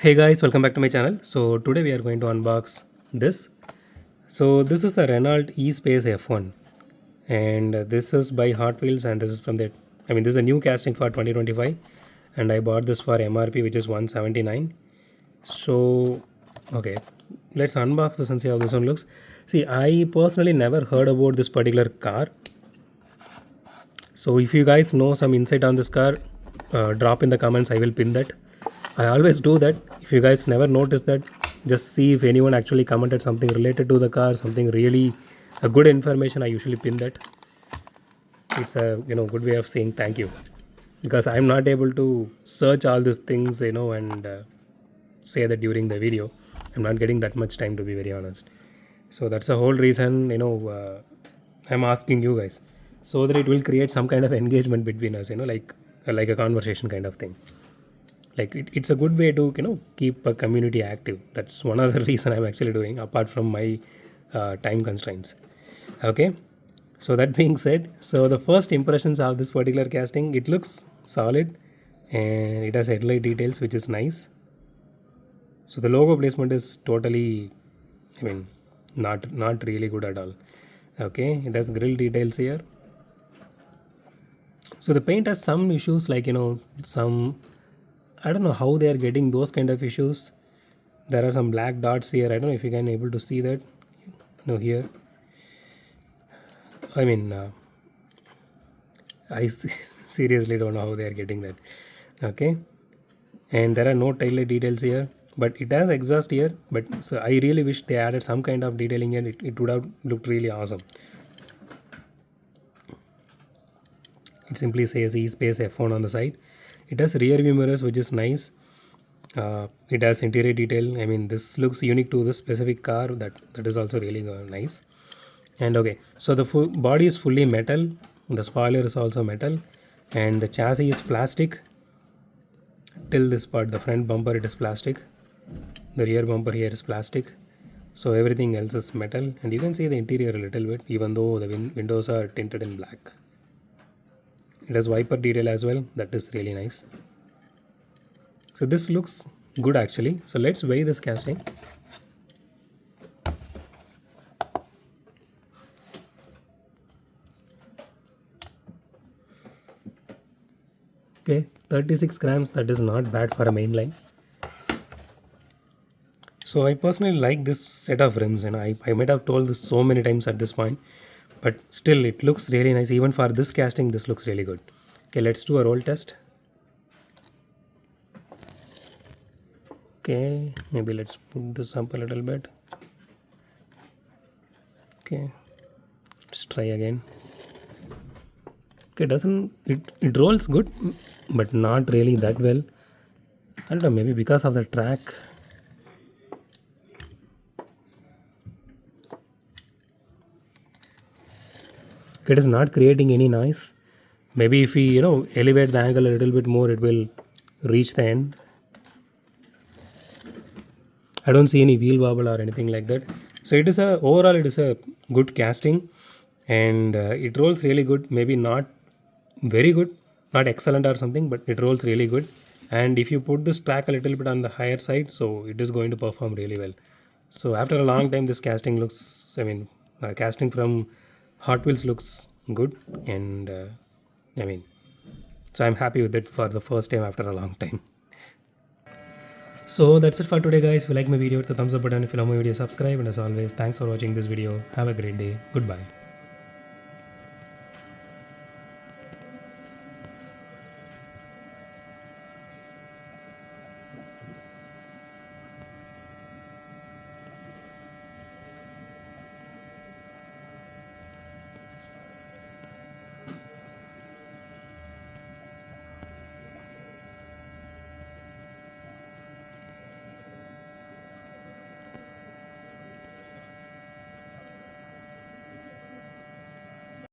Hey guys, welcome back to my channel. So today we are going to unbox this. So this is the Renault Espace F1 and this is by Hotwheels and this is from the this is a new casting for 2025 and I bought this for MRP which is 179. So okay, let's unbox this and see how this one looks. See, I personally never heard about this particular car. So if you guys know some insight on this car, drop in the comments. I will pin that. I always do that. If you guys never noticed that, just see if anyone actually commented something related to the car, something really a good information. I usually pin that. It's a good way of saying thank you, because I'm not able to search all these things and say that during the video. I'm not getting that much time, to be very honest. So that's the whole reason I'm asking you guys, so that it will create some kind of engagement between us. Like a conversation kind of thing. Like it's a good way to keep a community active. That's one other reason I'm actually doing, apart from my time constraints. Okay, so that being said, so the first impressions of this particular casting, it looks solid and it has headlight details which is nice. So the logo placement is totally, not really good at all. Okay, it has grill details here. So the paint has some issues, like some, I don't know how they are getting those kind of issues. There are some black dots here. I don't know if you can able to see that. No, here. I seriously don't know how they are getting that. Okay, and there are no taillight details here, but it has exhaust here. But so I really wish they added some kind of detailing here. It would have looked really awesome. It simply says E-Space F1 on the side. It has rear view mirrors, which is nice. It has interior detail. This looks unique to this specific car. That is also really nice. And okay, so the full body is fully metal. The spoiler is also metal, and the chassis is plastic. Till this part, the front bumper, it is plastic. The rear bumper here is plastic. So everything else is metal, and you can see the interior a little bit, even though the windows are tinted in black. It has wiper detail as well. That is really nice. So this looks good actually. So let's weigh this casting. Okay, 36 grams. That is not bad for a mainline. So I personally like this set of rims, and I might have told this so many times at this point, but still it looks really nice. Even for this casting, this looks really good. Okay, let's do a roll test. Okay, maybe let's put this up a little bit. Okay, let's try again. Okay, it rolls good, but not really that well. I don't know, maybe because of the track. It is not creating any noise. Maybe if we elevate the angle a little bit more, it will reach the end. I don't see any wheel wobble or anything like that. So it is overall it is a good casting, and it rolls really good. Maybe not very good, not excellent or something, but it rolls really good. And if you put this track a little bit on the higher side, so it is going to perform really well. So after a long time, this casting looks, casting from Hot Wheels looks good, and so I'm happy with it for the first time after a long time. So that's it for today, guys. If you like my video, hit the thumbs up button. If you love my video, subscribe. And as always, thanks for watching this video. Have a great day. Goodbye.